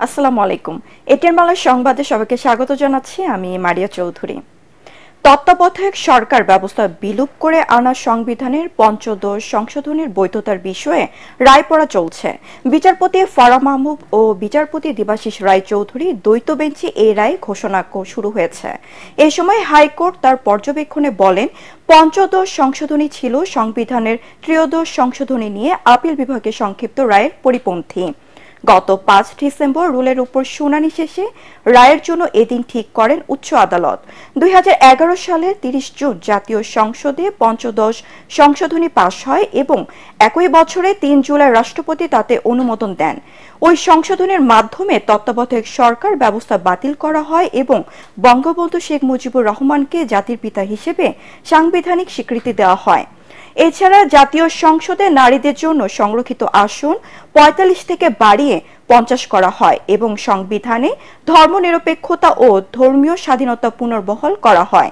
আসসালামু আলাইকুম। এটিএন বাংলা সংবাদে সবাইকে স্বাগত জানাচ্ছি। আমি মারিয়া চৌধুরী। তত্ত্বাবধায়ক সরকার ব্যবস্থা বিলুপ করে আনা সংবিধানের পঞ্চদশ সংশোধনের বৈধতার বিষয়ে রায় পড়া চলছে। বিচারপতি ফারাহ মাহমুদ ও বিচারপতি দেবাশিস রায় চৌধুরী দ্বৈত বেঞ্চে এই রায় ঘোষণা শুরু হয়েছে। এ সময় হাইকোর্ট তার পর্যবেক্ষণে বলেন, পঞ্চদশ সংশোধনী ছিল সংবিধানের ত্রয়োদশ সংশোধনী নিয়ে আপিল বিভাগের সংক্ষিপ্ত রায়ের পরিপন্থী। গত ৫ ডিসেম্বর রুলের উপর শুনানি শেষে রায়ের জন্য এদিন ঠিক করেন উচ্চ আদালত। ২০১১ সালের ৩০ জুন জাতীয় সংসদে পঞ্চদশ সংশোধনী পাশ হয় এবং একই বছরে ৩ জুলাই রাষ্ট্রপতি তাতে অনুমোদন দেন। ওই সংশোধনের মাধ্যমে তত্ত্বাবধায়ক সরকার ব্যবস্থা বাতিল করা হয় এবং বঙ্গবন্ধু শেখ মুজিবুর রহমানকে জাতির পিতা হিসেবে সাংবিধানিক স্বীকৃতি দেওয়া হয়। এছাড়া জাতীয় সংসদে নারীদের জন্য সংরক্ষিত আসন ৪৫ থেকে বাড়িয়ে ৫০ করা হয় এবং সংবিধানে ধর্মনিরপেক্ষতা ও ধর্মীয় স্বাধীনতা পুনর্বহাল করা হয়।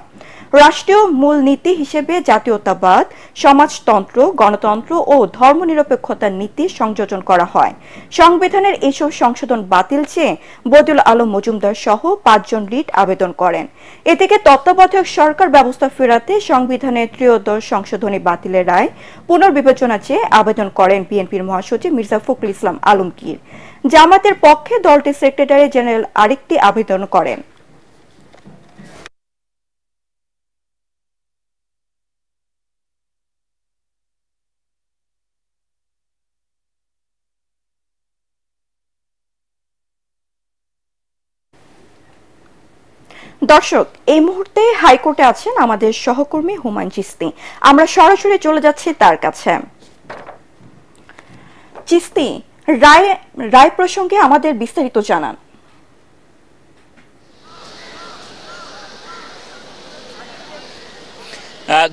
রাষ্ট্রীয় মূলনীতি হিসেবে জাতীয়তাবাদ, সমাজতন্ত্র, গণতন্ত্র ও ধর্মনিরপেক্ষতার নীতি সংযোজন করা হয়। সংবিধানের এসব সংশোধন বাতিল চেয়ে বদিউল আলম মজুমদার সহ ৫ জন রিট আবেদন করেন। এদিকে তত্ত্বাবধায়ক সরকার ব্যবস্থা ফেরাতে সংবিধানের ত্রয়োদশ সংশোধনী বাতিলের রায় পুনর্বিবেচনা চেয়ে আবেদন করেন বিএনপির মহাসচিব মির্জা ফখরুল ইসলাম আলমগীর। জামাতের পক্ষে দলটির সেক্রেটারি জেনারেল আরেকটি আবেদন করেন। দর্শক, এই মুহূর্তে হাইকোর্টে আছেন আমাদের সহকর্মী হুমায়ুন চিস্তি। আমরা সরাসরি চলে যাচ্ছি তার কাছে। চিস্তি, রায় প্রসঙ্গে আমাদের বিস্তারিত জানান।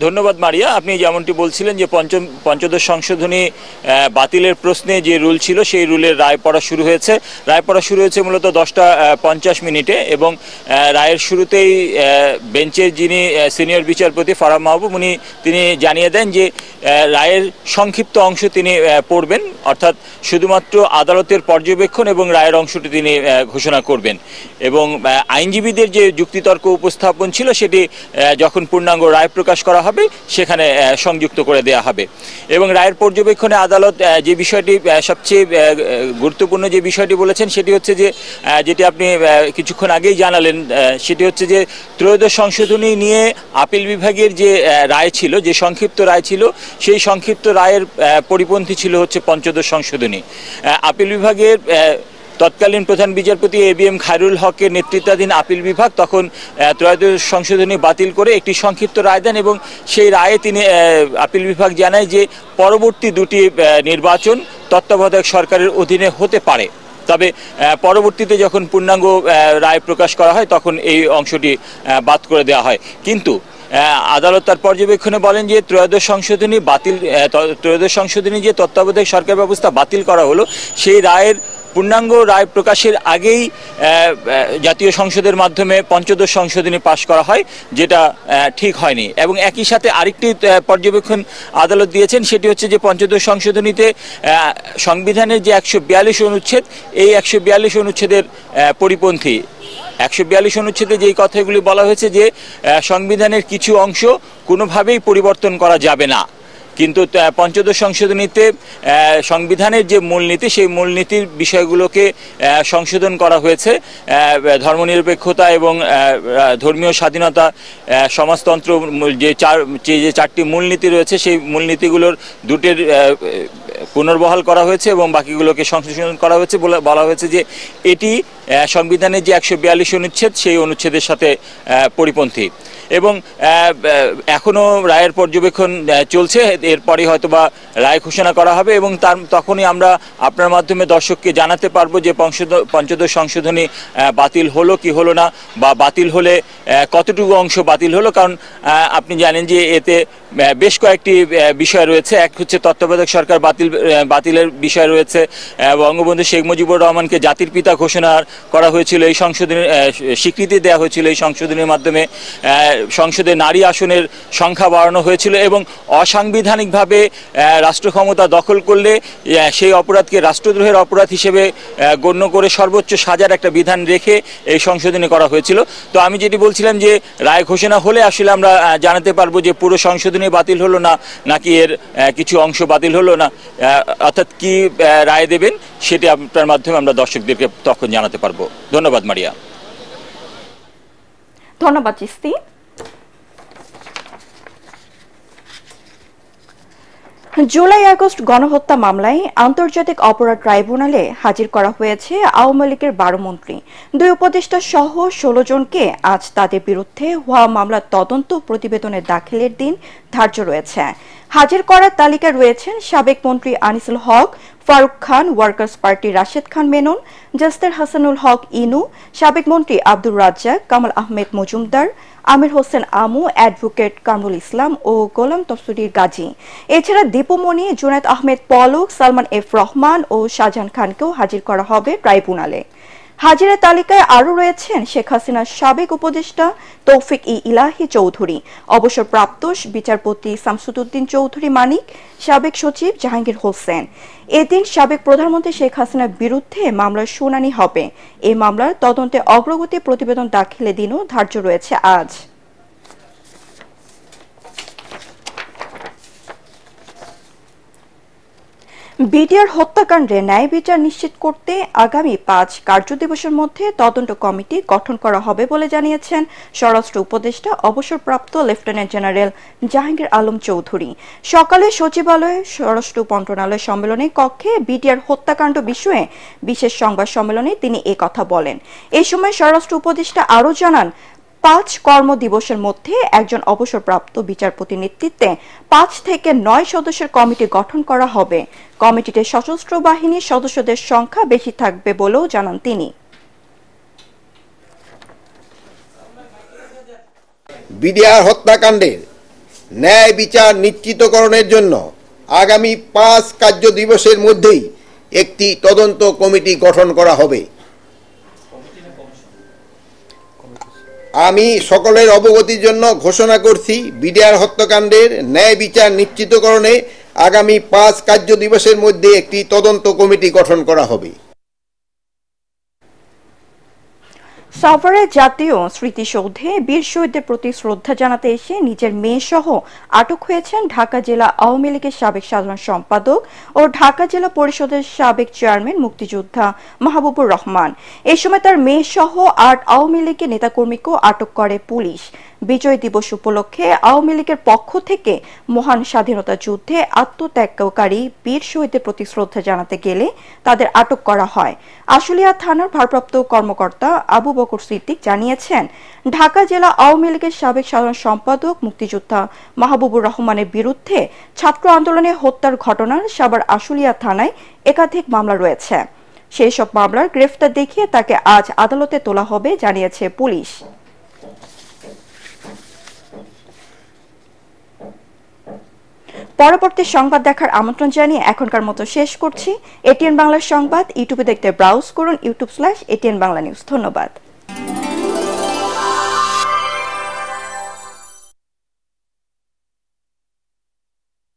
ধন্যবাদ মারিয়া। আপনি যেমনটি বলছিলেন যে পঞ্চদশ সংশোধনী বাতিলের প্রশ্নে যে রুল ছিল সেই রুলের রায় পড়া শুরু হয়েছে। রায় পড়া শুরু হয়েছে মূলত 10:50 এবং রায়ের শুরুতেই বেঞ্চের যিনি সিনিয়র বিচারপতি ফারাহ মাহবুব তিনি জানিয়ে দেন যে রায়ের সংক্ষিপ্ত অংশ তিনি পড়বেন, অর্থাৎ শুধুমাত্র আদালতের পর্যবেক্ষণ এবং রায়ের অংশটি তিনি ঘোষণা করবেন এবং আইনজীবীদের যে যুক্তিতর্ক উপস্থাপন ছিল সেটি যখন পূর্ণাঙ্গ রায় প্রকাশ করা হবে সেখানে সংযুক্ত করে দেওয়া হবে। এবং রায়ের পর্যবেক্ষণে আদালত যে বিষয়টি সবচেয়ে গুরুত্বপূর্ণ যে বিষয়টি বলেছেন সেটি হচ্ছে যে যেটি আপনি কিছুক্ষণ আগেই জানালেন, সেটি হচ্ছে যে ত্রয়োদশ সংশোধনী নিয়ে আপিল বিভাগের যে রায় ছিল, যে সংক্ষিপ্ত রায় ছিল, সেই সংক্ষিপ্ত রায়ের পরিপন্থী ছিল হচ্ছে পঞ্চদশ সংশোধনী। আপিল বিভাগের তৎকালীন প্রধান বিচারপতি এবিএম খায়রুল হকের নেতৃত্বাধীন আপিল বিভাগ তখন ত্রয়োদশ সংশোধনী বাতিল করে একটি সংক্ষিপ্ত রায় দেন এবং সেই রায়ে তিনি আপিল বিভাগ জানায় যে পরবর্তী দুটি নির্বাচন তত্ত্বাবধায়ক সরকারের অধীনে হতে পারে, তবে পরবর্তীতে যখন পূর্ণাঙ্গ রায় প্রকাশ করা হয় তখন এই অংশটি বাদ করে দেওয়া হয়। কিন্তু আদালত তার পর্যবেক্ষণে বলেন যে ত্রয়োদশ সংশোধনী যে তত্ত্বাবধায়ক সরকার ব্যবস্থা বাতিল করা হলো সেই রায়ের পূর্ণাঙ্গ রায় প্রকাশের আগেই জাতীয় সংসদের মাধ্যমে পঞ্চদশ সংশোধনী পাশ করা হয়, যেটা ঠিক হয়নি। এবং একই সাথে আরেকটি পর্যবেক্ষণ আদালত দিয়েছেন, সেটি হচ্ছে যে পঞ্চদশ সংশোধনীতে সংবিধানের যে ১৪২ অনুচ্ছেদ, এই ১৪২ অনুচ্ছেদের পরিপন্থী। ১৪২ অনুচ্ছেদে যেই কথাগুলি বলা হয়েছে যে সংবিধানের কিছু অংশ কোনোভাবেই পরিবর্তন করা যাবে না, কিন্তু পঞ্চদশ সংশোধনীতে সংবিধানের যে মূলনীতি সেই মূলনীতির বিষয়গুলোকে সংশোধন করা হয়েছে। ধর্মনিরপেক্ষতা এবং ধর্মীয় স্বাধীনতা, সমাজতন্ত্র, যে চারটি মূলনীতি রয়েছে সেই মূলনীতিগুলোর দুটির পুনর্বহাল করা হয়েছে এবং বাকিগুলোকে সংশোধন করা হয়েছে বলে বলা হয়েছে যে এটি সংবিধানের যে ১৪২ অনুচ্ছেদ সেই অনুচ্ছেদের সাথে পরিপন্থী। এবং এখনও রায়ের পর্যবেক্ষণ চলছে, এরপরে হয়তোবা রায় ঘোষণা করা হবে এবং তখনই আমরা আপনার মাধ্যমে দর্শককে জানাতে পারবো যে পঞ্চদশ সংশোধনী বাতিল হলো কি হলো না, বা বাতিল হলে কতটুকু অংশ বাতিল হলো। কারণ আপনি জানেন যে এতে বেশ কয়েকটি বিষয় রয়েছে। এক হচ্ছে তত্ত্বাবধায়ক সরকার বাতিলের বিষয় রয়েছে, বঙ্গবন্ধু শেখ মুজিবুর রহমানকে জাতির পিতা ঘোষণা করা হয়েছিল, এই সংশোধনী স্বীকৃতি দেওয়া হয়েছিল এই সংশোধনীর মাধ্যমে। সংসদে নারী আসনের সংখ্যা বাড়ানো হয়েছিল এবং অসাংবিধানিকভাবে রাষ্ট্র ক্ষমতা দখল করলে সেই অপরাধকে রাষ্ট্রদ্রোহের অপরাধ হিসেবে গণ্য করে সর্বোচ্চ সাজার একটা বিধান রেখে এই সংশোধনী করা হয়েছিল। তো আমি যেটি বলছিলাম যে রায় ঘোষণা হলে আসলে আমরা জানাতে পারবো যে পুরো সংশোধনী বাতিল হলো নাকি এর কিছু অংশ বাতিল হলো না, অর্থাৎ কি রায় দেবেন সেটি আপনার মাধ্যমে আমরা দর্শকদেরকে তখন জানাতে পারবো। ধন্যবাদ মারিয়া। ধন্যবাদ চিস্তি। জুলাই আগস্ট গণহত্যা মামলায় আন্তর্জাতিক অপরাধ ট্রাইব্যুনালে হাজির করা হয়েছে আওয়ামী লীগের 12 মন্ত্রী, 2 উপদেষ্টা সহ 16 জনকে। আজ তাদের বিরুদ্ধে হওয়া মামলার তদন্ত প্রতিবেদনের দাখিলের দিন ধার্য রয়েছে। হাজির করার তালিকায় রয়েছেন সাবেক মন্ত্রী আনিসুল হক, ফারুক খান, ওয়ার্কার্স পার্টি রাশেদ খান মেনন, জাস্তের হাসানুল হক ইনু, সাবেক মন্ত্রী আব্দুর রাজ্জাক, কামাল আহমেদ মজুমদার, আমির হোসেন আমু, অ্যাডভোকেট কামরুল ইসলাম ও গোলাম তফসির গাজী। এছাড়া দীপুমণি, জুনায়েদ আহমেদ পলক, সালমান এফ রহমান ও শাহজাহান খানকেও হাজির করা হবে ট্রাইব্যুনালে। হাজিরের তালিকায় আরও রয়েছেন শেখ হাসিনার সাবেক উপদেষ্টা তৌফিক ইলাহি চৌধুরী, অবসরপ্রাপ্ত বিচারপতি শামসুদ্দিন চৌধুরী মানিক, সাবেক সচিব জাহাঙ্গীর হোসেন। এদিন সাবেক প্রধানমন্ত্রী শেখ হাসিনার বিরুদ্ধে মামলার শুনানি হবে। এই মামলার তদন্তে অগ্রগতি প্রতিবেদন দাখিলের দিনও ধার্য রয়েছে আজ। বিডিআর হত্যাকাণ্ডে ন্যায় বিচার নিশ্চিত করতে আগামী 5 কার্যদিবসের মধ্যে তদন্ত কমিটি গঠন করা হবে বলে জানিয়েছেন স্বরাষ্ট্র উপদেষ্টা অবসরপ্রাপ্ত লেফটেন্যান্ট জেনারেল জাহাঙ্গীর আলম চৌধুরী। সকালে সচিবালয়ে স্বরাষ্ট্র মন্ত্রণালয় সম্মেলনী কক্ষে বিডিআর হত্যাকাণ্ড বিষয়ে বিশেষ সংবাদ সম্মেলনে তিনি একথা বলেন। এই সময় স্বরাষ্ট্র উপদেষ্টা আরও জানান, 5 কর্মদিবসের মধ্যে একজন অবসরপ্রাপ্ত বিচারপতির নেতৃত্বে 5 থেকে 9 সদস্যের কমিটি গঠন করা হবে। কমিটিতে সশস্ত্র বাহিনীর সদস্যদের সংখ্যা বেশি থাকবে বলেও জানান তিনি। বিডিআর হত্যাকাণ্ডের ন্যায় বিচার নিশ্চিতকরণের জন্য আগামী 5 কার্য দিবসের মধ্যেই একটি তদন্ত কমিটি গঠন করা হবে। আমি সকলের অবগতির জন্য ঘোষণা করছি, বিডিআর হত্যাকাণ্ডের ন্যায় বিচার নিশ্চিতকরণে আগামী 5 কার্য দিবসের মধ্যে একটি তদন্ত কমিটি গঠন করা হবে। সাভারের জাতীয় স্মৃতিসৌধে বীর শহীদদের প্রতি শ্রদ্ধা জানাতে এসে নিজের মেয়ে সহ আটক হয়েছেন ঢাকা জেলা আওয়ামী লীগের সাবেক সাধারণ সম্পাদক ও ঢাকা জেলা পরিষদের সাবেক চেয়ারম্যান মুক্তিযোদ্ধা মাহবুবুর রহমান। এই সময় তার মেয়ে সহ 8 আওয়ামী লীগের নেতাকর্মীকেও আটক করে পুলিশ। বিজয় দিবস উপলক্ষে আওয়ামী লীগের পক্ষ থেকে মহান স্বাধীনতা যুদ্ধে আত্মত্যাগকারী বীর শহীদদের প্রতি শ্রদ্ধা জানাতে গেলে তাদের আটক করা হয়। আশুলিয়া থানার ভারপ্রাপ্ত কর্মকর্তা আবু বকর সিদ্দিক জানিয়েছেন, ঢাকা জেলা আওয়ামী লীগের সাবেক সাধারণ সম্পাদক মুক্তিযোদ্ধা মাহবুবুর রহমানের বিরুদ্ধে ছাত্র আন্দোলনে হত্যার ঘটনার সাভার আশুলিয়া থানায় একাধিক মামলা রয়েছে। সেই সব মামলার গ্রেফতার দেখিয়ে তাকে আজ আদালতে তোলা হবে জানিয়েছে পুলিশ। পরবর্তী সংবাদ দেখার আমন্ত্রণ জানিয়ে এখনকার মতো শেষ করছি। এটিএন বাংলা সংবাদ ইউটিউবে দেখতে ব্রাউজ করুন youtube/ATN Bangla News। ধন্যবাদ।